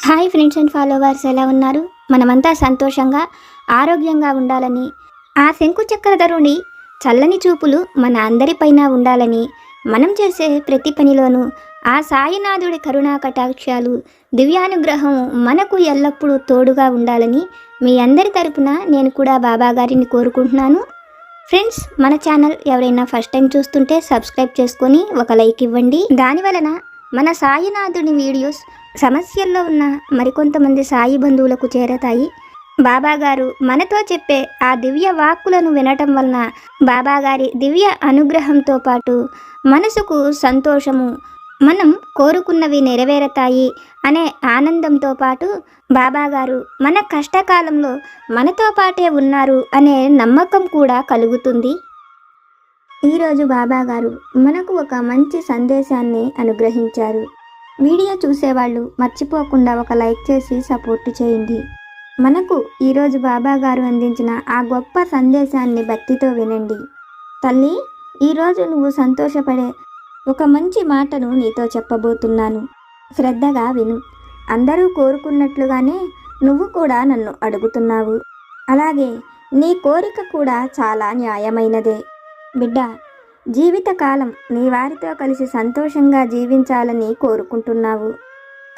Hi friends and followers, ఎలా ఉన్నారు? మనమంతా సంతోషంగా ఆరోగ్యంగా ఉండాలని, ఆ శంకు చక్రధరుని చల్లని చూపులు మన అందరిపైన ఉండాలని, మనం చేసే ప్రతి పనిలోనూ ఆ సాయినాథుడి కరుణా కటాక్షాలు, దివ్యానుగ్రహం మనకు ఎల్లప్పుడూ తోడుగా ఉండాలని మీ అందరి తరపున నేను కూడా బాబా గారిని కోరుకుంటున్నాను. ఫ్రెండ్స్, మన ఛానల్ ఎవరైనా ఫస్ట్ టైం చూస్తుంటే సబ్స్క్రైబ్ చేసుకొని ఒక లైక్ ఇవ్వండి. దానివలన మన సాయినాథుని వీడియోస్ సమస్యల్లో ఉన్న మరికొంతమంది సాయి బంధువులకు చేరతాయి. బాబాగారు మనతో చెప్పే ఆ దివ్య వాక్కులను వినటం వలన బాబాగారి దివ్య అనుగ్రహంతో పాటు మనసుకు సంతోషము, మనం కోరుకున్నవి నెరవేరతాయి అనే ఆనందంతో పాటు బాబాగారు మన కష్టకాలంలో మనతో పాటే ఉన్నారు అనే నమ్మకం కూడా కలుగుతుంది. ఈరోజు బాబాగారు మనకు ఒక మంచి సందేశాన్ని అనుగ్రహించారు. వీడియో చూసేవాళ్ళు మర్చిపోకుండా ఒక లైక్ చేసి సపోర్ట్ చేయండి. మనకు ఈరోజు బాబాగారు అందించిన ఆ గొప్ప సందేశాన్ని భక్తితో వినండి. తల్లి, ఈరోజు నువ్వు సంతోషపడే ఒక మంచి మాటను నీతో చెప్పబోతున్నాను. శ్రద్ధగా విను. అందరూ కోరుకున్నట్లుగానే నువ్వు కూడా నన్ను అడుగుతున్నావు. అలాగే నీ కోరిక కూడా చాలా న్యాయమైనదే. బిడ్డ, జీవితకాలం నీ వారితో కలిసి సంతోషంగా జీవించాలని కోరుకుంటున్నావు.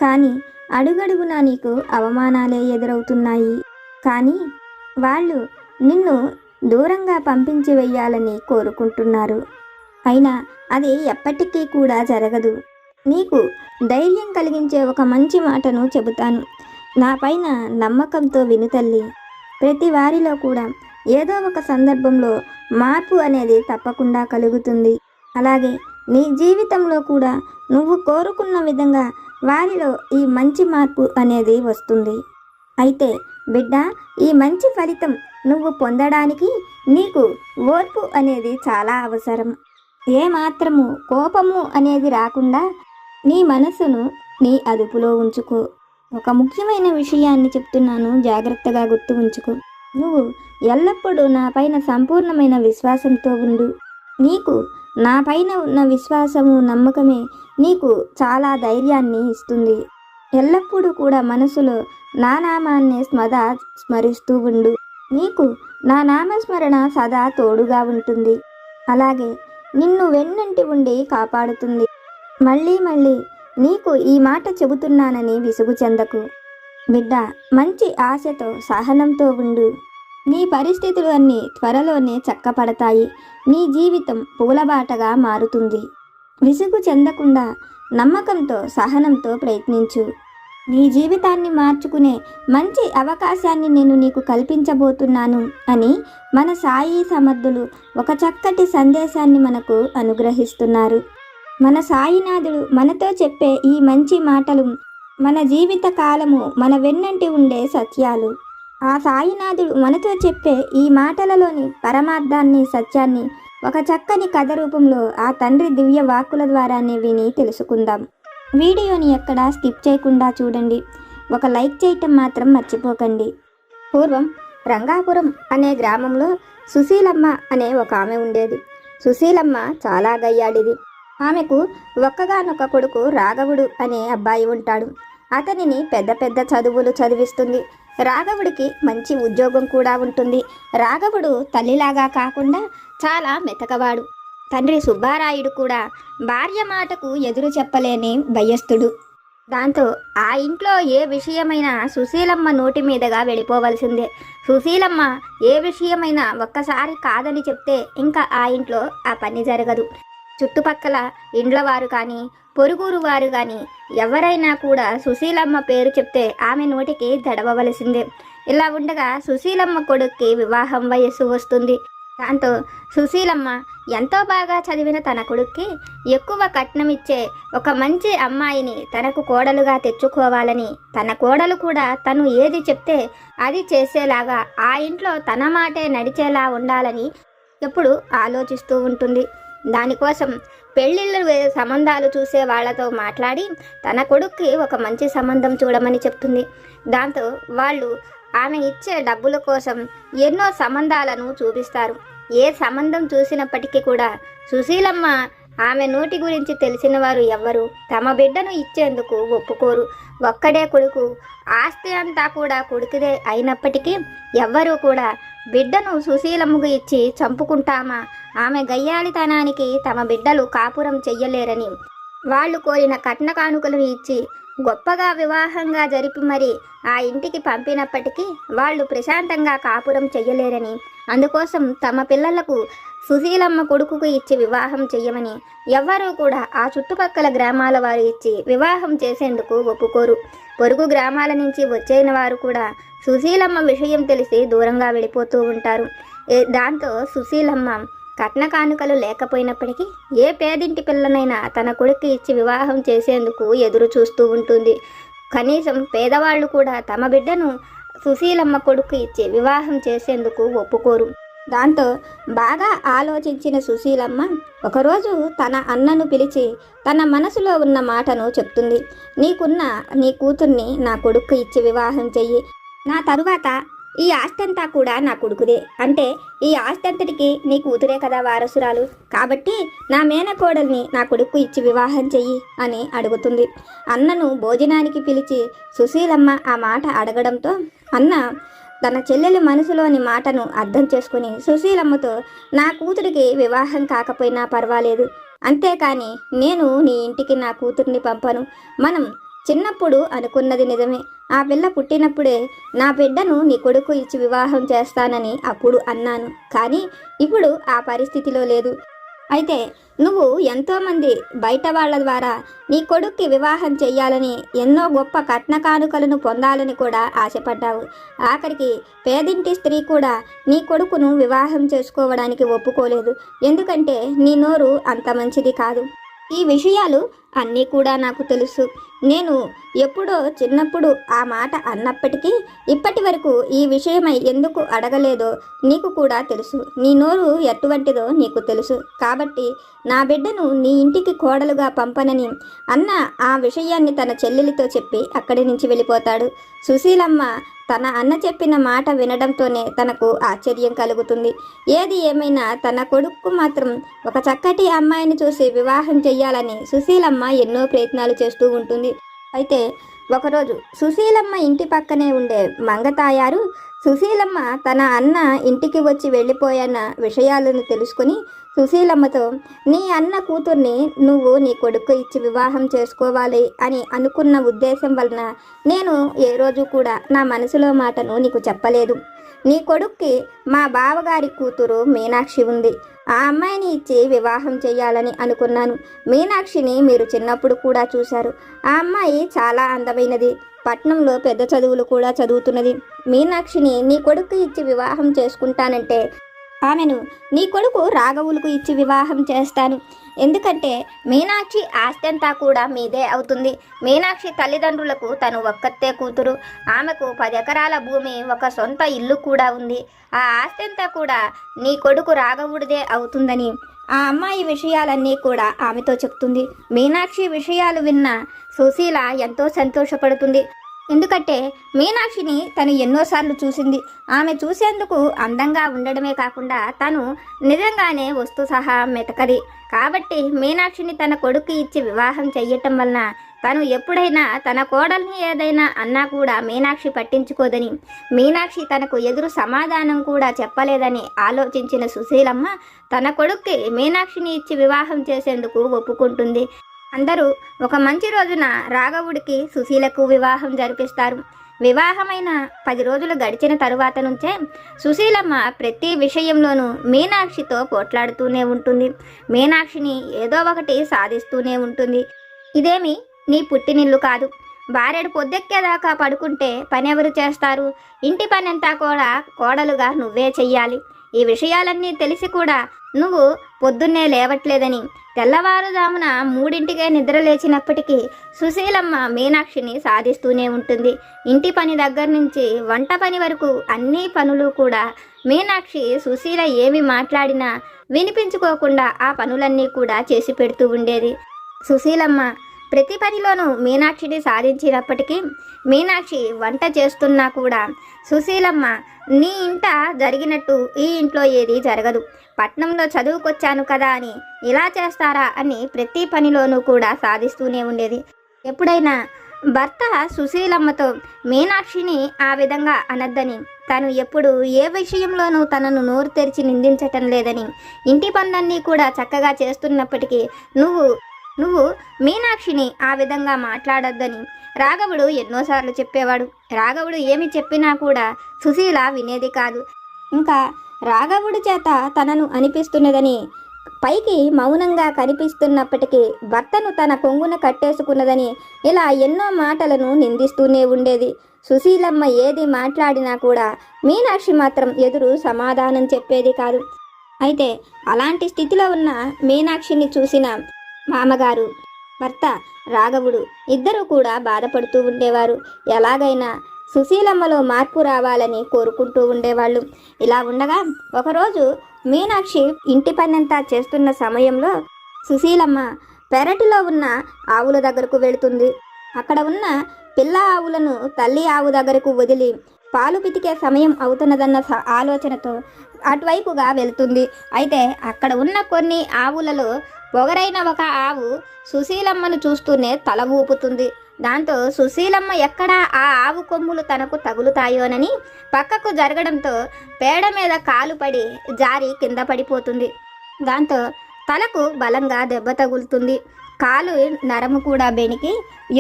కానీ అడుగడుగునా నీకు అవమానాలే ఎదురవుతున్నాయి. కానీ వాళ్ళు నిన్ను దూరంగా పంపించి వెయ్యాలని కోరుకుంటున్నారు. అయినా అది ఎప్పటికీ కూడా జరగదు. నీకు ధైర్యం కలిగించే ఒక మంచి మాటను చెబుతాను. నా పైన నమ్మకంతో విను తల్లి. ప్రతి వారిలో కూడా ఏదో ఒక సందర్భంలో మార్పు అనేది తప్పకుండా కలుగుతుంది. అలాగే నీ జీవితంలో కూడా నువ్వు కోరుకున్న విధంగా వారిలో ఈ మంచి మార్పు అనేది వస్తుంది. అయితే బిడ్డ, ఈ మంచి ఫలితం నువ్వు పొందడానికి నీకు ఓర్పు అనేది చాలా అవసరం. ఏమాత్రము కోపము అనేది రాకుండా నీ మనసును నీ అదుపులో ఉంచుకో. ఒక ముఖ్యమైన విషయాన్ని చెప్తున్నాను, జాగ్రత్తగా గుర్తు ఉంచుకో. నువ్వు ఎల్లప్పుడూ నా పైన సంపూర్ణమైన విశ్వాసంతో ఉండు. నీకు నా పైన ఉన్న విశ్వాసము, నమ్మకమే నీకు చాలా ధైర్యాన్ని ఇస్తుంది. ఎల్లప్పుడూ కూడా మనసులో నా నామాన్ని సదా స్మరిస్తూ ఉండు. నీకు నా నామస్మరణ సదా తోడుగా ఉంటుంది. అలాగే నిన్ను వెన్నంటి ఉండి కాపాడుతుంది. మళ్ళీ మళ్ళీ నీకు ఈ మాట చెబుతున్నానని విసుగు చెందకు. బిడ్డ, మంచి ఆశతో సహనంతో ఉండు. నీ పరిస్థితులు అన్నీ త్వరలోనే చక్కపడతాయి. నీ జీవితం పూలబాటగా మారుతుంది. విసుగు చెందకుండా నమ్మకంతో సహనంతో ప్రయత్నించు. నీ జీవితాన్ని మార్చుకునే మంచి అవకాశాన్ని నేను నీకు కల్పించబోతున్నాను అని మన సాయి సమర్థులు ఒక చక్కటి సందేశాన్ని మనకు అనుగ్రహిస్తున్నారు. మన సాయినాథుడు మనతో చెప్పే ఈ మంచి మాటలు మన జీవిత కాలము మన వెన్నంటి ఉండే సత్యాలు. ఆ సాయినాథుడు మనతో చెప్పే ఈ మాటలలోని పరమార్థాన్ని, సత్యాన్ని ఒక చక్కని కథ రూపంలో ఆ తండ్రి దివ్య వాక్కుల ద్వారానే విని తెలుసుకుందాం. వీడియోని ఎక్కడా స్కిప్ చేయకుండా చూడండి. ఒక లైక్ చేయటం మాత్రం మర్చిపోకండి. పూర్వం రంగాపురం అనే గ్రామంలో సుశీలమ్మ అనే ఒక ఆమె ఉండేది. సుశీలమ్మ చాలా గయ్యాడిది. ఆమెకు ఒక్కగానొక్క కొడుకు రాఘవుడు అనే అబ్బాయి ఉంటాడు. అతనిని పెద్ద పెద్ద చదువులు చదివిస్తుంది. రాఘవుడికి మంచి ఉద్యోగం కూడా ఉంటుంది. రాఘవుడు తల్లిలాగా కాకుండా చాలా మెతకవాడు. తండ్రి సుబ్బారాయుడు కూడా భార్య మాటకు ఎదురు చెప్పలేని భయస్థుడు. దాంతో ఆ ఇంట్లో ఏ విషయమైనా సుశీలమ్మ నోటి మీదుగా వెళ్ళిపోవలసిందే. సుశీలమ్మ ఏ విషయమైనా ఒక్కసారి కాదని చెప్తే ఇంకా ఆ ఇంట్లో ఆ పని జరగదు. చుట్టుపక్కల ఇండ్ల వారు కానీ, పొరుగురు వారు కానీ ఎవరైనా కూడా సుశీలమ్మ పేరు చెప్తే ఆమె నోటికి దడవవలసిందే. ఇలా ఉండగా సుశీలమ్మ కొడుక్కి వివాహం వయస్సు వస్తుంది. దాంతో సుశీలమ్మ ఎంతో బాగా చదివిన తన కొడుక్కి ఎక్కువ కట్నం ఇచ్చే ఒక మంచి అమ్మాయిని తనకు కోడలుగా తెచ్చుకోవాలని, తన కోడలు కూడా తను ఏది చెప్తే అది చేసేలాగా, ఆ ఇంట్లో తన మాటే నడిచేలా ఉండాలని ఎప్పుడు ఆలోచిస్తూ ఉంటుంది. దానికోసం పెళ్ళిళ్ళు సంబంధాలు చూసే వాళ్లతో మాట్లాడి తన కొడుక్కి ఒక మంచి సంబంధం చూడమని చెప్తుంది. దాంతో వాళ్ళు ఆమె ఇచ్చే డబ్బుల కోసం ఎన్నో సంబంధాలను చూపిస్తారు. ఏ సంబంధం చూసినప్పటికీ కూడా సుశీలమ్మ ఆమె నోటి గురించి తెలిసిన వారు ఎవ్వరు తమ బిడ్డను ఇచ్చేందుకు ఒప్పుకోరు. ఒక్కడే కొడుకు, ఆస్తి అంతా కూడా కొడుకుదే అయినప్పటికీ ఎవ్వరూ కూడా బిడ్డను సుశీలమ్మకు ఇచ్చి చంపుకుంటామా, ఆమె గయ్యాళితనానికి తమ బిడ్డలు కాపురం చెయ్యలేరని, వాళ్ళు కోరిన కట్న కానుకలు ఇచ్చి గొప్పగా వివాహంగా జరిపి మరి ఆ ఇంటికి పంపినప్పటికీ వాళ్ళు ప్రశాంతంగా కాపురం చెయ్యలేరని, అందుకోసం తమ పిల్లలకు సుశీలమ్మ కొడుకుకు ఇచ్చి వివాహం చెయ్యమని ఎవ్వరూ కూడా ఆ చుట్టుపక్కల గ్రామాల వారు ఇచ్చి వివాహం చేసేందుకు ఒప్పుకోరు. పొరుగు గ్రామాల నుంచి వచ్చిన వారు కూడా సుశీలమ్మ విషయం తెలిసి దూరంగా వెళ్ళిపోతూ ఉంటారు. దాంతో సుశీలమ్మ కట్న కానుకలు లేకపోయినప్పటికీ ఏ పేదింటి పిల్లనైనా తన కొడుకు ఇచ్చి వివాహం చేసేందుకు ఎదురు చూస్తూ ఉంటుంది. కనీసం పేదవాళ్ళు కూడా తమ బిడ్డను సుశీలమ్మ కొడుకు ఇచ్చి వివాహం చేసేందుకు ఒప్పుకోరు. దాంతో బాగా ఆలోచించిన సుశీలమ్మ ఒకరోజు తన అన్నను పిలిచి తన మనసులో ఉన్న మాటను చెప్తుంది. నీ కూతుర్ని నా కొడుకు ఇచ్చి వివాహం చెయ్యి. నా తరువాత ఈ ఆస్తంతా కూడా నా కొడుకుదే. అంటే ఈ ఆస్తంతటికి నీ కూతురే కదా వారసురాలు, కాబట్టి నా మేనకోడల్ని నా కొడుకు ఇచ్చి వివాహం చెయ్యి అని అడుగుతుంది. అన్నను భోజనానికి పిలిచి సుశీలమ్మ ఆ మాట అడగడంతో అన్న తన చెల్లెలి మనసులోని మాటను అర్థం చేసుకుని సుశీలమ్మతో నా కూతురికి వివాహం కాకపోయినా పర్వాలేదు, అంతేకాని నేను నీ ఇంటికి నా కూతుర్ని పంపను. మనం చిన్నప్పుడు అనుకున్నది నిజమే, ఆ పిల్ల పుట్టినప్పుడే నా బిడ్డను నీ కొడుకు ఇచ్చి వివాహం చేస్తానని అప్పుడు అన్నాను. కానీ ఇప్పుడు ఆ పరిస్థితిలో లేదు. అయితే నువ్వు ఎంతోమంది బయట వాళ్ళ ద్వారా నీ కొడుక్కి వివాహం చెయ్యాలని, ఎన్నో గొప్ప కట్న కానుకలను పొందాలని కూడా ఆశపడ్డావు. ఆఖరికి పేదింటి స్త్రీ కూడా నీ కొడుకును వివాహం చేసుకోవడానికి ఒప్పుకోలేదు. ఎందుకంటే నీ నోరు అంత మంచిది కాదు. ఈ విషయాలు అన్నీ కూడా నాకు తెలుసు. నేను ఎప్పుడో చిన్నప్పుడు ఆ మాట అన్నప్పటికీ ఇప్పటి వరకు ఈ విషయమై ఎందుకు అడగలేదో నీకు కూడా తెలుసు. నీ నోరు ఎటువంటిదో నీకు తెలుసు. కాబట్టి నా బిడ్డను నీ ఇంటికి కోడలుగా పంపనని అన్న ఆ విషయాన్ని తన చెల్లెలితో చెప్పి అక్కడి నుంచి వెళ్ళిపోతాడు. సుశీలమ్మ తన అన్న చెప్పిన మాట వినడంతోనే తనకు ఆశ్చర్యం కలుగుతుంది. ఏది ఏమైనా తన కొడుకు మాత్రం ఒక చక్కటి అమ్మాయిని చూసి వివాహం చెయ్యాలని సుశీలమ్మ ఎన్నో ప్రయత్నాలు చేస్తూ ఉంటుంది. అయితే ఒకరోజు సుశీలమ్మ ఇంటి పక్కనే ఉండే మంగతాయారు సుశీలమ్మ తన అన్న ఇంటికి వచ్చి వెళ్ళిపోయన్న విషయాలను తెలుసుకుని సుశీలమ్మతో, నీ అన్న కూతుర్ని నువ్వు నీ కొడుకు ఇచ్చి వివాహం చేసుకోవాలి అని అనుకున్న ఉద్దేశం వలన నేను ఏ రోజు కూడా నా మనసులో మాటను నీకు చెప్పలేదు. నీ కొడుక్కి మా బావగారి కూతురు మీనాక్షి ఉంది. ఆ అమ్మాయిని ఇచ్చి వివాహం చేయాలని అనుకున్నాను. మీనాక్షిని మీరు చిన్నప్పుడు కూడా చూశారు. ఆ అమ్మాయి చాలా అందమైనది. పట్నంలో పెద్ద చదువులు కూడా చదువుతున్నది. మీనాక్షిని నీ కొడుకు ఇచ్చి వివాహం చేసుకుంటానంటే ఆమెను నీ కొడుకు రాఘవులకు ఇచ్చి వివాహం చేస్తాను. ఎందుకంటే మీనాక్షి ఆస్తి అంతా కూడా మీదే అవుతుంది. మీనాక్షి తల్లిదండ్రులకు తను ఒక్కతే కూతురు. ఆమెకు 10 ఎకరాల భూమి, ఒక సొంత ఇల్లు కూడా ఉంది. ఆ ఆస్తి అంతా కూడా నీ కొడుకు రాఘవుడిదే అవుతుందని ఆ అమ్మాయి విషయాలన్నీ కూడా ఆమెతో చెప్తుంది. మీనాక్షి విషయాలు విన్న సుశీల ఎంతో సంతోషపడుతుంది. ఎందుకంటే మీనాక్షిని తను ఎన్నోసార్లు చూసింది. ఆమె చూసేందుకు అందంగా ఉండడమే కాకుండా తను నిజంగానే వస్తు సహా మెతకది. కాబట్టి మీనాక్షిని తన కొడుకు ఇచ్చి వివాహం చెయ్యటం వలన తను ఎప్పుడైనా తన కోడల్ని ఏదైనా అన్నా కూడా మీనాక్షి పట్టించుకోదని, మీనాక్షి తనకు ఎదురు సమాధానం కూడా చెప్పలేదని ఆలోచించిన సుశీలమ్మ తన కొడుక్కి మీనాక్షిని ఇచ్చి వివాహం చేసేందుకు ఒప్పుకుంటుంది. అందరూ ఒక మంచి రోజున రాఘవుడికి సుశీలకు వివాహం జరిపిస్తారు. వివాహమైన 10 రోజులు గడిచిన తరువాత నుంచే సుశీలమ్మ ప్రతి విషయంలోనూ మీనాక్షితో పోట్లాడుతూనే ఉంటుంది. మీనాక్షిని ఏదో ఒకటి సాధిస్తూనే ఉంటుంది. ఇదేమి నీ పుట్టినిల్లు కాదు. బారెడు పొద్దెక్కేదాకా పడుకుంటే పని ఎవరు చేస్తారు? ఇంటి పని అంతా కూడా కోడలుగా నువ్వే చెయ్యాలి. ఈ విషయాలన్నీ తెలిసి కూడా నువ్వు పొద్దున్నే లేవట్లేదని తెల్లవారుజామున 3ంటికే నిద్ర లేచినప్పటికీ సుశీలమ్మ మీనాక్షిని సాధిస్తూనే ఉంటుంది. ఇంటి పని దగ్గర నుంచి వంట పని వరకు అన్ని పనులు కూడా మీనాక్షి సుశీల ఏమి మాట్లాడినా వినిపించుకోకుండా ఆ పనులన్నీ కూడా చేసి పెడుతూ ఉండేది. సుశీలమ్మ ప్రతి పనిలోనూ మీనాక్షిని సాధించినప్పటికీ మీనాక్షి వంట చేస్తున్నా కూడా సుశీలమ్మ నీ ఇంట జరిగినట్టు ఈ ఇంట్లో ఏది జరగదు. పట్నంలో చదువుకొచ్చాను కదా అని ఇలా చేస్తారా అని ప్రతి పనిలోనూ కూడా సాధిస్తూనే ఉండేది. ఎప్పుడైనా భర్త సుశీలమ్మతో మీనాక్షిని ఆ విధంగా అనద్దని, తను ఎప్పుడు ఏ విషయంలోనూ తనను నోరు తెరిచి నిందించటం లేదని, ఇంటి పనులన్నీ కూడా చక్కగా చేస్తున్నప్పటికీ నువ్వు నువ్వు మీనాక్షిని ఆ విధంగా మాట్లాడొద్దని రాఘవుడు ఎన్నోసార్లు చెప్పేవాడు. రాఘవుడు ఏమి చెప్పినా కూడా సుశీల వినేది కాదు. ఇంకా రాఘవుడి చేత తనను అనిపిస్తున్నదని, పైకి మౌనంగా కనిపిస్తున్నప్పటికీ భర్తను తన కొంగున కట్టేసుకున్నదని ఇలా ఎన్నో మాటలను నిందిస్తూనే ఉండేది. సుశీలమ్మ ఏది మాట్లాడినా కూడా మీనాక్షి మాత్రం ఎదురు సమాధానం చెప్పేది కాదు. అయితే అలాంటి స్థితిలో ఉన్న మీనాక్షిని చూసిన మామగారు, భర్త రాఘవుడు ఇద్దరూ కూడా బాధపడుతూ ఉండేవారు. ఎలాగైనా సుశీలమ్మలో మార్పు రావాలని కోరుకుంటూ ఉండేవాళ్ళు. ఇలా ఉండగా ఒకరోజు మీనాక్షి ఇంటి పనంతా చేస్తున్న సమయంలో సుశీలమ్మ పెరటిలో ఉన్న ఆవుల దగ్గరకు వెళుతుంది. అక్కడ ఉన్న పిల్ల ఆవులను తల్లి ఆవు దగ్గరకు వదిలి పాలు పితికే సమయం అవుతున్నదన్న ఆలోచనతో అటువైపుగా వెళుతుంది. అయితే అక్కడ ఉన్న కొన్ని ఆవులలో పొగరైన ఒక ఆవు సుశీలమ్మను చూస్తూనే తల ఊపుతుంది. దాంతో సుశీలమ్మ ఎక్కడ ఆ ఆవు కొమ్ములు తనకు తగులుతాయోనని పక్కకు జరగడంతో పేడ మీద కాలు పడి జారి కింద పడిపోతుంది. దాంతో తలకు బలంగా దెబ్బ తగులుతుంది. కాలు నరము కూడా బెణికి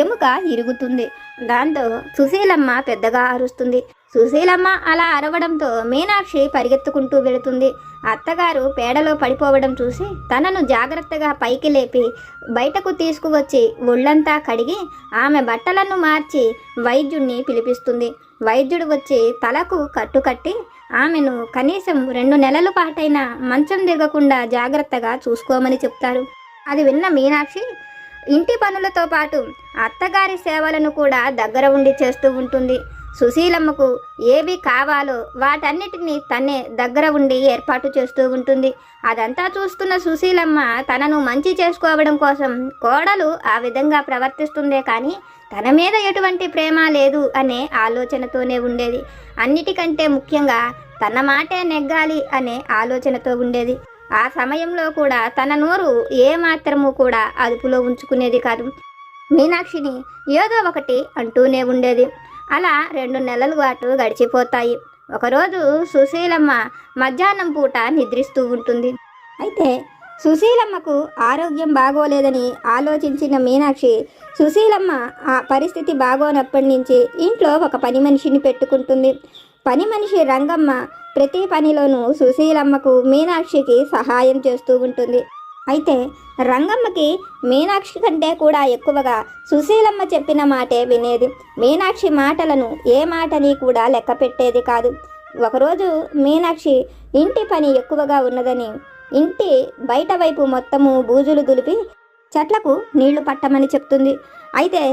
ఎముక ఇరుగుతుంది. దాంతో సుశీలమ్మ పెద్దగా అరుస్తుంది. సుశీలమ్మ అలా అరవడంతో మీనాక్షి పరిగెత్తుకుంటూ వెళుతుంది. అత్తగారు పేడలో పడిపోవడం చూసి తనను జాగ్రత్తగా పైకి లేపి బయటకు తీసుకువచ్చి ఒళ్ళంతా కడిగి ఆమె బట్టలను మార్చి వైద్యుణ్ణి పిలిపిస్తుంది. వైద్యుడు వచ్చి తలకు కట్టుకట్టి ఆమెను కనీసం 2 నెలల పాటైనా మంచం దిగకుండా జాగ్రత్తగా చూసుకోమని చెప్తారు. అది విన్న మీనాక్షి ఇంటి పనులతో పాటు అత్తగారి సేవలను కూడా దగ్గర ఉండి చేస్తూ ఉంటుంది. సుశీలమ్మకు ఏవి కావాలో వాటన్నిటినీ తనే దగ్గర ఉండి ఏర్పాటు చేస్తూ ఉంటుంది. అదంతా చూస్తున్న సుశీలమ్మ తనను మంచి చేసుకోవడం కోసం కోడలు ఆ విధంగా ప్రవర్తిస్తుందే కానీ తన మీద ఎటువంటి ప్రేమ లేదు అనే ఆలోచనతోనే ఉండేది. అన్నిటికంటే ముఖ్యంగా తన మాటే నెగ్గాలి అనే ఆలోచనతో ఉండేది. ఆ సమయంలో కూడా తన నోరు ఏమాత్రము కూడా అదుపులో ఉంచుకునేది కాదు. మీనాక్షిని ఏదో ఒకటి అంటూనే ఉండేది. అలా 2 నెలలు పాటు గడిచిపోతాయి. ఒకరోజు సుశీలమ్మ మధ్యాహ్నం పూట నిద్రిస్తూ ఉంటుంది. అయితే సుశీలమ్మకు ఆరోగ్యం బాగోలేదని ఆలోచించిన మీనాక్షి సుశీలమ్మ ఆ పరిస్థితి బాగోనప్పటి నుంచి ఇంట్లో ఒక పని మనిషిని పెట్టుకుంటుంది. పని మనిషి రంగమ్మ ప్రతి పనిలోనూ సుశీలమ్మకు మీనాక్షికి సహాయం చేస్తూ ఉంటుంది. అయితే రంగమ్మకి మీనాక్షి కంటే కూడా ఎక్కువగా సుశీలమ్మ చెప్పిన మాటే వినేది. మీనాక్షి మాటలను ఏ మాటని కూడా లెక్క పెట్టేది కాదు. ఒకరోజు మీనాక్షి ఇంటి పని ఎక్కువగా ఉన్నదని ఇంటి బయట వైపు మొత్తము బూజులు దులిపి చెట్లకు నీళ్లు పట్టమని చెప్తుంది. అయితే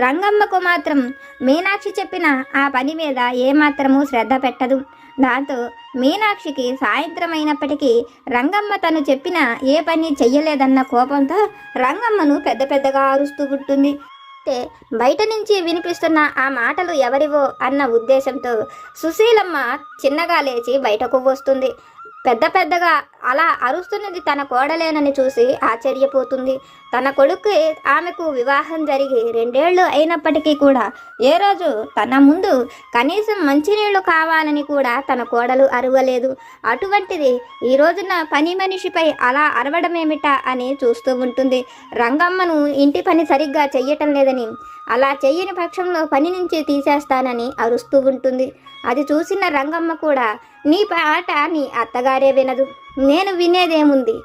రంగమ్మకు మాత్రం మీనాక్షి చెప్పిన ఆ పని మీద ఏమాత్రము శ్రద్ధ పెట్టదు. దాంతో మీనాక్షికి సాయంత్రం అయినప్పటికీ రంగమ్మ తను చెప్పిన ఏ పని చెయ్యలేదన్న కోపంతో రంగమ్మను పెద్ద పెద్దగా అరుస్తూ ఉంటుంది. అయితే బయట నుంచి వినిపిస్తున్న ఆ మాటలు ఎవరివో అన్న ఉద్దేశంతో సుశీలమ్మ చిన్నగా లేచి బయటకు వస్తుంది. పెద్ద పెద్దగా అలా అరుస్తున్నది తన కోడలేనని చూసి ఆశ్చర్యపోతుంది. తన కొడుకు ఆమెకు వివాహం జరిగి 2 ఏళ్ళు అయినప్పటికీ కూడా ఏ రోజు తన ముందు కనీసం మంచినీళ్లు కావాలని కూడా తన కోడలు అరవలేదు. అటువంటిది ఈ రోజున పని మనిషిపై అలా అరవడమేమిటా అని చూస్తూ ఉంటుంది. రంగమ్మను ఇంటి పని సరిగ్గా చెయ్యటం లేదని, అలా చెయ్యని పక్షంలో పని నుంచి తీసేస్తానని అరుస్తూ ఉంటుంది. అది చూసిన రంగమ్మ కూడా నీ పాట నీ అత్తగారే వినదు, నేను వినేదేముంది,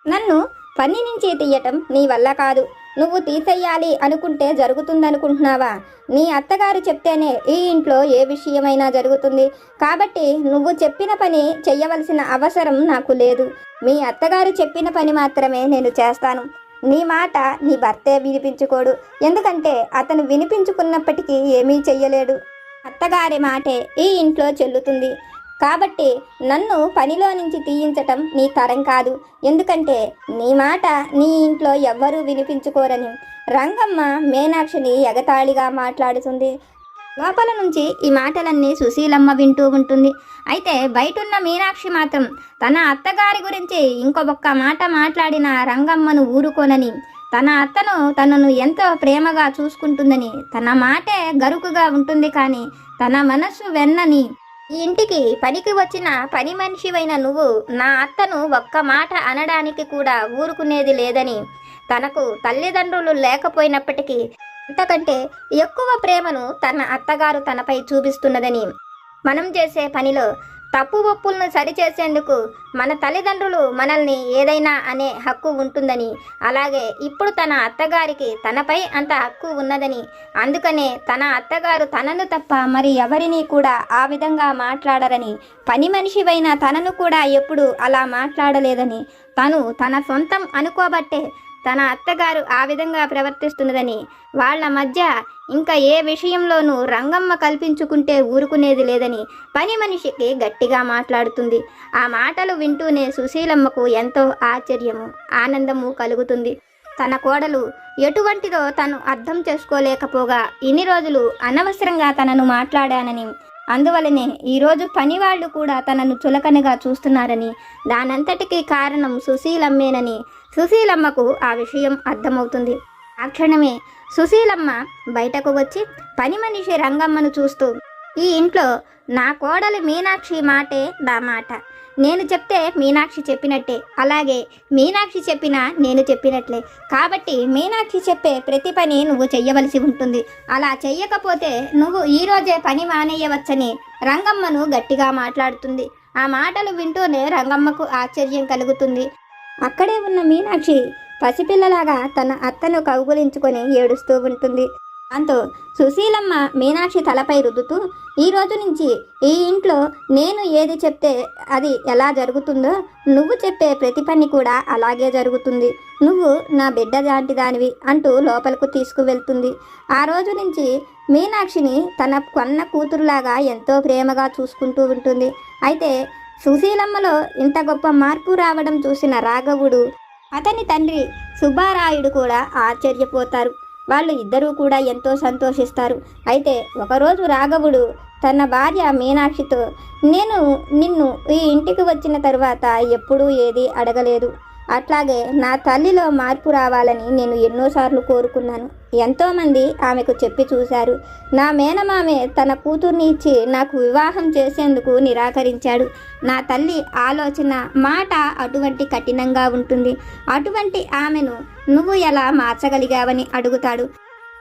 నన్ను పని నుంచి తీయటం నీ వల్ల కాదు, నువ్వు తీసేయాలి అనుకుంటే జరుగుతుందనుకుంటున్నావా? నీ అత్తగారు చెప్తేనే ఈ ఇంట్లో ఏ విషయమైనా జరుగుతుంది. కాబట్టి నువ్వు చెప్పిన పని చెయ్యవలసిన అవసరం నాకు లేదు. మీ అత్తగారు చెప్పిన పని మాత్రమే నేను చేస్తాను. నీ మాట నీ భర్తే వినిపించుకోడు. ఎందుకంటే అతను వినిపించుకున్నప్పటికీ ఏమీ చెయ్యలేడు. అత్తగారి మాటే ఈ ఇంట్లో చెల్లుతుంది. కాబట్టి నన్ను పనిలో నుంచి తీయించటం నీ తరం కాదు. ఎందుకంటే నీ మాట నీ ఇంట్లో ఎవ్వరూ వినిపించుకోరని రంగమ్మ మీనాక్షిని ఎగతాళిగా మాట్లాడుతుంది. లోపల నుంచి ఈ మాటలన్నీ సుశీలమ్మ వింటూ ఉంటుంది. అయితే బయటున్న మీనాక్షి మాత్రం తన అత్తగారి గురించి ఇంకొక మాట మాట్లాడిన రంగమ్మను ఊరుకోనని, తన అత్తను తనను ఎంతో ప్రేమగా చూసుకుంటుందని, తన మాటే గరుకుగా ఉంటుంది కానీ తన మనస్సు వెన్నని, ఈ ఇంటికి పనికి వచ్చిన పని మనిషివైన నువ్వు నా అత్తను ఒక్క మాట అనడానికి కూడా ఊరుకునేది లేదని, తనకు తల్లిదండ్రులు లేకపోయినప్పటికీ అంతకంటే ఎక్కువ ప్రేమను తన అత్తగారు తనపై చూపిస్తున్నదని, మనం చేసే పనిలో తప్పు ఒప్పులను సరిచేసేందుకు మన తల్లిదండ్రులు మనల్ని ఏదైనా అనే హక్కు ఉంటుందని, అలాగే ఇప్పుడు తన అత్తగారికి తనపై అంత హక్కు ఉన్నదని, అందుకనే తన అత్తగారు తనను తప్ప మరి ఎవరిని కూడా ఆ విధంగా మాట్లాడరని, పని మనిషివైన తనను కూడా ఎప్పుడు అలా మాట్లాడలేదని, తను తన సొంతం అనుకోబట్టే తన అత్తగారు ఆ విధంగా ప్రవర్తిస్తున్నదని, వాళ్ళ మధ్య ఇంకా ఏ విషయంలోనూ రంగమ్మ కల్పించుకుంటే ఊరుకునేది లేదని పని మనిషికి గట్టిగా మాట్లాడుతుంది. ఆ మాటలు వింటూనే సుశీలమ్మకు ఎంతో ఆశ్చర్యము, ఆనందము కలుగుతుంది. తన కోడలు ఎటువంటిదో తను అర్థం చేసుకోలేకపోగా ఇన్ని రోజులు అనవసరంగా తనను మాట్లాడానని, అందువలనే ఈరోజు పనివాళ్ళు కూడా తనను చులకనగా చూస్తున్నారని, దానంతటికీ కారణం సుశీలమ్మేనని సుశీలమ్మకు ఆ విషయం అర్థమవుతుంది. ఆ క్షణమే సుశీలమ్మ బయటకు వచ్చి పని మనిషి రంగమ్మను చూస్తూ, ఈ ఇంట్లో నా కోడలు మీనాక్షి మాటే నా మాట, నేను చెప్తే మీనాక్షి చెప్పినట్టే, అలాగే మీనాక్షి చెప్పినా నేను చెప్పినట్లే, కాబట్టి మీనాక్షి చెప్పే ప్రతి పని నువ్వు చెయ్యవలసి ఉంటుంది, అలా చెయ్యకపోతే నువ్వు ఈరోజే పని మానేయవచ్చని రంగమ్మను గట్టిగా మాట్లాడుతుంది. ఆ మాటలు వింటూనే రంగమ్మకు ఆశ్చర్యం కలుగుతుంది. అక్కడే ఉన్న మీనాక్షి పసిపిల్లలాగా తన అత్తను కౌగులించుకొని ఏడుస్తూ ఉంటుంది. దాంతో సుశీలమ్మ మీనాక్షి తలపై రుద్దుతూ, ఈ రోజు నుంచి ఈ ఇంట్లో నేను ఏది చెప్తే అది ఎలా జరుగుతుందో నువ్వు చెప్పే ప్రతి పని కూడా అలాగే జరుగుతుంది, నువ్వు నా బిడ్డ లాంటి దానివి అంటూ లోపలకు తీసుకువెళ్తుంది. ఆ రోజు నుంచి మీనాక్షిని తన కొన్న కూతురులాగా ఎంతో ప్రేమగా చూసుకుంటూ ఉంటుంది. అయితే సుశీలమ్మలో ఇంత గొప్ప మార్పు రావడం చూసిన రాఘవుడు, అతని తండ్రి సుబ్బారాయుడు కూడా ఆశ్చర్యపోతారు. వాళ్ళు ఇద్దరూ కూడా ఎంతో సంతోషిస్తారు. అయితే ఒకరోజు రాఘవుడు తన భార్య మీనాక్షితో, నేను నిన్ను ఈ ఇంటికి వచ్చిన తరువాత ఎప్పుడూ ఏది అడగలేదు, అట్లాగే నా తల్లిలో మార్పు రావాలని నేను ఎన్నోసార్లు కోరుకున్నాను, ఎంతోమంది ఆమెకు చెప్పి చూశారు, నా మేనమామే తన కూతుర్ని ఇచ్చి నాకు వివాహం చేసేందుకు నిరాకరించాడు, నా తల్లి ఆలోచన మాట అటువంటి కఠినంగా ఉంటుంది, అటువంటి ఆమెను నువ్వు ఎలా మార్చగలిగావని అడుగుతాడు.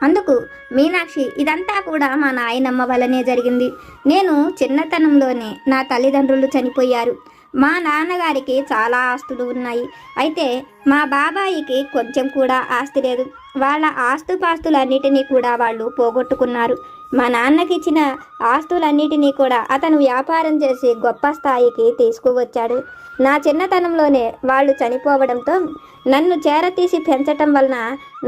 అందుకు మీనాక్షి, ఇదంతా కూడా మా నాయనమ్మ వల్లనే జరిగింది, నేను చిన్నతనంలోనే నా తల్లిదండ్రులు చనిపోయారు, మా నాన్నగారికి చాలా ఆస్తులు ఉన్నాయి, అయితే మా బాబాయికి కొంచెం కూడా ఆస్తి లేదు, వాళ్ళ ఆస్తుపాస్తులన్నిటినీ కూడా వాళ్ళు పోగొట్టుకున్నారు, మా నాన్నకి ఇచ్చిన ఆస్తులన్నిటినీ కూడా అతను వ్యాపారం చేసి గొప్ప స్థాయికి తీసుకువచ్చాడు, నా చిన్నతనంలోనే వాళ్ళు చనిపోవడంతో నన్ను చేరతీసి పెంచటం వలన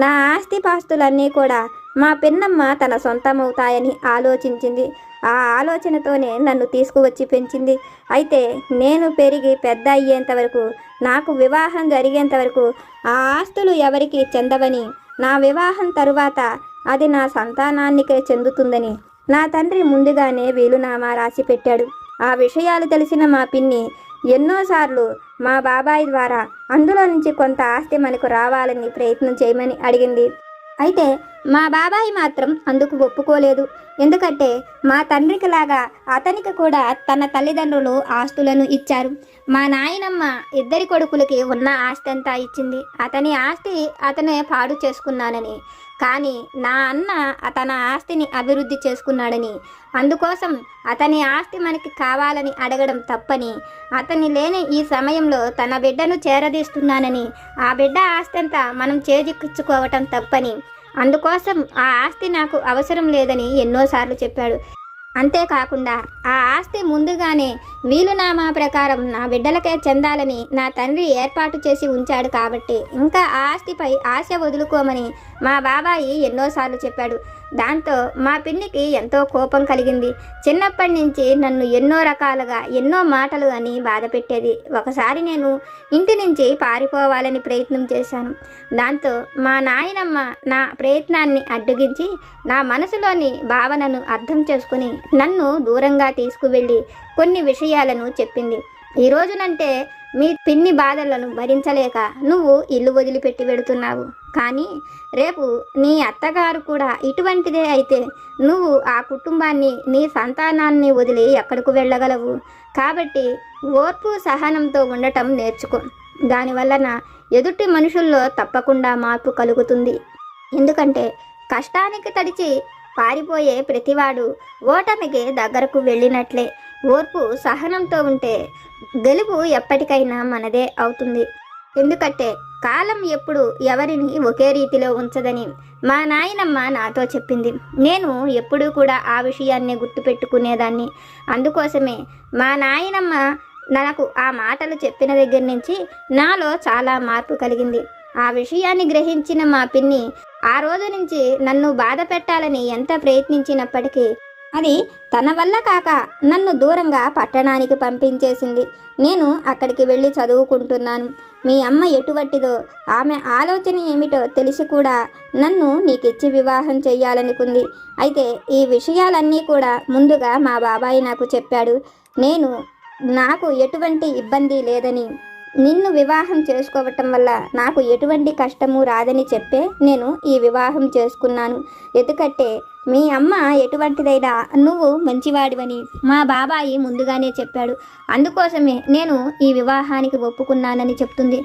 నా ఆస్తిపాస్తులన్నీ కూడా మా పిన్నమ్మ తన సొంతమవుతాయని ఆలోచించింది, ఆ ఆలోచనతోనే నన్ను తీసుకువచ్చి పెంచింది, అయితే నేను పెరిగి పెద్ద అయ్యేంత వరకు, నాకు వివాహం జరిగేంత వరకు ఆ ఆస్తులు ఎవరికి చెందవని, నా వివాహం తరువాత అది నా సంతానానికే చెందుతుందని నా తండ్రి ముందుగానే వీలునామా రాసి పెట్టాడు. ఆ విషయాలు తెలిసిన మా పిన్ని ఎన్నోసార్లు మా బాబాయ్ ద్వారా అందులో నుంచి కొంత ఆస్తి మనకు రావాలని ప్రయత్నం చేయమని అడిగింది. అయితే మా బాబాయ్ మాత్రం అందుకు ఒప్పుకోలేదు, ఎందుకంటే మా తండ్రికి లాగా అతనికి కూడా తన తల్లిదండ్రులు ఆస్తులను ఇచ్చారు, మా నాయనమ్మ ఇద్దరి కొడుకులకి ఉన్న ఆస్తి అంతా ఇచ్చింది, అతని ఆస్తి అతనే పాడు చేసుకున్నానని, కానీ నా అన్న తన ఆస్తిని అభివృద్ధి చేసుకున్నాడని, అందుకోసం అతని ఆస్తి మనకి కావాలని అడగడం తప్పని, అతని లేని ఈ సమయంలో తన బిడ్డను చేరదీస్తున్నానని, ఆ బిడ్డ ఆస్తి అంతా మనం చేజిక్కించుకోవటం తప్పని, అందుకోసం ఆ ఆస్తి నాకు అవసరం లేదని ఎన్నోసార్లు చెప్పాడు. అంతేకాకుండా ఆ ఆస్తి ముందుగానే వీలునామా ప్రకారం నా బిడ్డలకే చెందాలని నా తండ్రి ఏర్పాటు చేసి ఉంచాడు, కాబట్టి ఇంకా ఆ ఆస్తిపై ఆశ వదులుకోమని మా బాబాయి ఎన్నోసార్లు చెప్పాడు. దాంతో మా పిన్నికి ఎంతో కోపం కలిగింది. చిన్నప్పటి నుంచి నన్ను ఎన్నో రకాలుగా ఎన్నో మాటలు అని బాధ పెట్టేది. ఒకసారి నేను ఇంటి నుంచి పారిపోవాలని ప్రయత్నం చేశాను. దాంతో మా నాయనమ్మ నా ప్రయత్నాన్ని అడ్డగించి నా మనసులోని భావనను అర్థం చేసుకుని నన్ను దూరంగా తీసుకువెళ్ళి కొన్ని విషయాలను చెప్పింది. ఈ రోజునంటే మీ పిన్ని బాధలను భరించలేక నువ్వు ఇల్లు వదిలిపెట్టి వెడుతున్నావు. కానీ రేపు నీ అత్తగారు కూడా ఇటువంటిదే అయితే నువ్వు ఆ కుటుంబాన్ని నీ సంతానాన్ని వదిలి ఎక్కడికి వెళ్ళగలవు. కాబట్టి ఓర్పు సహనంతో ఉండటం నేర్చుకో. దానివలన ఎదుటి మనుషుల్లో తప్పకుండా మార్పు కలుగుతుంది. ఎందుకంటే కష్టానికి తడిచి పారిపోయే ప్రతివాడు ఓటమికి దగ్గరకు వెళ్ళినట్లే. ఓర్పు సహనంతో ఉంటే గెలుపు ఎప్పటికైనా మనదే అవుతుంది. ఎందుకంటే కాలం ఎప్పుడు ఎవరిని ఒకే రీతిలో ఉంచదని మా నాయనమ్మ నాతో చెప్పింది. నేను ఎప్పుడూ కూడా ఆ విషయాన్ని గుర్తుపెట్టుకునేదాన్ని. అందుకోసమే మా నాయనమ్మ నాకు ఆ మాటలు చెప్పిన దగ్గర నుంచి నాలో చాలా మార్పు కలిగింది. ఆ విషయాన్ని గ్రహించిన మా పిన్ని ఆ రోజు నుంచి నన్ను బాధ పెట్టాలని ఎంత ప్రయత్నించినప్పటికీ అది తన వల్ల కాక నన్ను దూరంగా పట్టణానికి పంపించేసింది. నేను అక్కడికి వెళ్ళి చదువుకుంటున్నాను. మీ అమ్మ ఎటువంటిదో ఆమె ఆలోచన ఏమిటో తెలిసి కూడా నన్ను నీకిచ్చి వివాహం చెయ్యాలనుకుంది. అయితే ఈ విషయాలన్నీ కూడా ముందుగా మా బాబాయ్ నాకు చెప్పాడు. నాకు ఎటువంటి ఇబ్బంది లేదని, నిన్ను వివాహం చేసుకోవటం వల్ల నాకు ఎటువంటి కష్టము రాదని చెప్పే నేను ఈ వివాహం చేసుకున్నాను. ఎందుకంటే మీ అమ్మ ఎటువంటిదైనా నువ్వు మంచివాడివని మా బాబాయి ముందుగానే చెప్పాడు. అందుకోసమే నేను ఈ వివాహానికి ఒప్పుకున్నానని చెప్తుంది.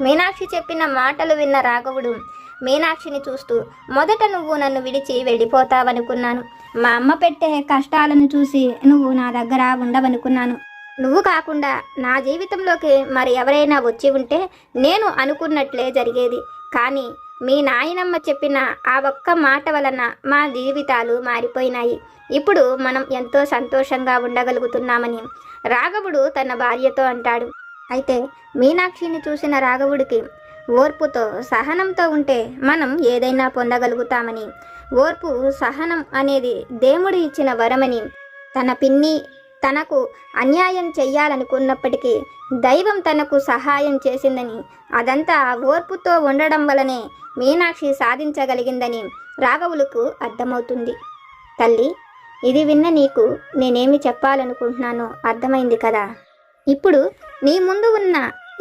మీనాక్షి చెప్పిన మాటలు విన్న రాఘవుడు మీనాక్షిని చూస్తూ, మొదట నువ్వు నన్ను విడిచి వెళ్ళిపోతావనుకున్నాను. మా అమ్మ పెట్టే కష్టాలను చూసి నువ్వు నా దగ్గర ఉండవనుకున్నాను. నువ్వు కాకుండా నా జీవితంలోకి మరి ఎవరైనా వచ్చి ఉంటే నేను అనుకున్నట్లే జరిగేది. కానీ మీ నాయనమ్మ చెప్పిన ఆ ఒక్క మాట వలన మా జీవితాలు మారిపోయినాయి. ఇప్పుడు మనం ఎంతో సంతోషంగా ఉండగలుగుతున్నామని రాఘవుడు తన భార్యతో అంటాడు. అయితే మీనాక్షిని చూసిన రాఘవుడికి ఓర్పుతో సహనంతో ఉంటే మనం ఏదైనా పొందగలుగుతామని, ఓర్పు సహనం అనేది దేవుడు ఇచ్చిన వరమని, తన పిన్ని తనకు అన్యాయం చెయ్యాలనుకున్నప్పటికీ దైవం తనకు సహాయం చేసిందని, అదంతా ఓర్పుతో ఉండడం వలనే మీనాక్షి సాధించగలిగిందని రాఘవులకు అర్థమవుతుంది. తల్లి, ఇది విన్న నీకు నేనేమి చెప్పాలనుకుంటున్నానో అర్థమైంది కదా. ఇప్పుడు నీ ముందు ఉన్న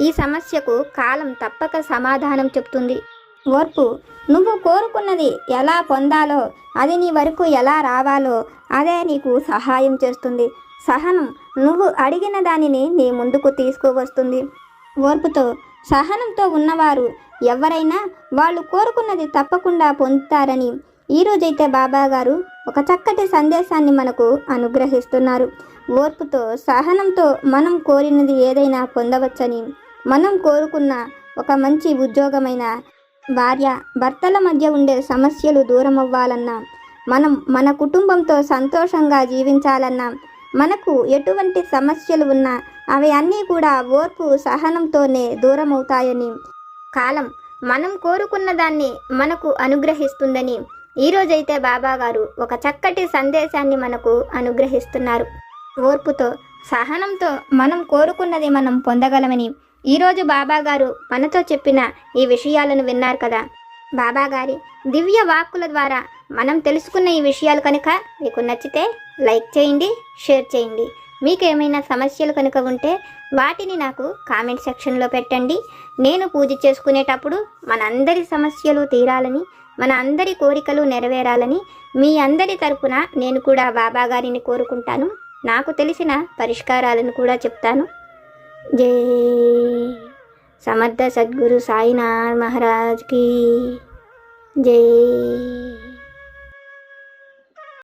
ఈ సమస్యకు కాలం తప్పక సమాధానం చెప్తుంది. ఓర్పు, నువ్వు కోరుకున్నది ఎలా పొందాలో, అది నీ వరకు ఎలా రావాలో అదే నీకు సహాయం చేస్తుంది. సహనం, నువ్వు అడిగిన దానిని నీ ముందుకు తీసుకువస్తుంది. ఓర్పుతో సహనంతో ఉన్నవారు ఎవరైనా వాళ్ళు కోరుకున్నది తప్పకుండా పొందుతారని ఈరోజైతే బాబా గారు ఒక చక్కటి సందేశాన్ని మనకు అనుగ్రహిస్తున్నారు. ఓర్పుతో సహనంతో మనం కోరినది ఏదైనా పొందవచ్చని, మనం కోరుకున్న ఒక మంచి ఉద్యోగమైన, భార్య భర్తల మధ్య ఉండే సమస్యలు దూరం అవ్వాలన్నా, మనం మన కుటుంబంతో సంతోషంగా జీవించాలన్నా, మనకు ఎటువంటి సమస్యలు ఉన్నా అవి అన్నీ కూడా ఓర్పు సహనంతోనే దూరం అవుతాయని, కాలం మనం కోరుకున్న దాన్ని మనకు అనుగ్రహిస్తుందని ఈరోజైతే బాబా గారు ఒక చక్కటి సందేశాన్ని మనకు అనుగ్రహిస్తున్నారు. ఓర్పుతో సహనంతో మనం కోరుకున్నది మనం పొందగలమని ఈరోజు బాబా గారు మనతో చెప్పిన ఈ విషయాలను విన్నారు కదా. బాబా గారి దివ్య వాక్కుల ద్వారా మనం తెలుసుకున్న ఈ విషయాలు కనుక మీకు నచ్చితే లైక్ చేయండి, షేర్ చేయండి. మీకు ఏమైనా సమస్యలు కనుక ఉంటే వాటిని నాకు కామెంట్ సెక్షన్లో పెట్టండి. నేను పూజ చేసుకునేటప్పుడు మనందరి సమస్యలు తీరాలని, మన అందరి కోరికలు నెరవేరాలని మీ అందరి తరపున నేను కూడా బాబా గారిని కోరుకుంటాను. నాకు తెలిసిన పరిష్కారాలను కూడా చెప్తాను. జై సమర్థ సద్గురు సాయినాథ్ మహారాజ్ की जय।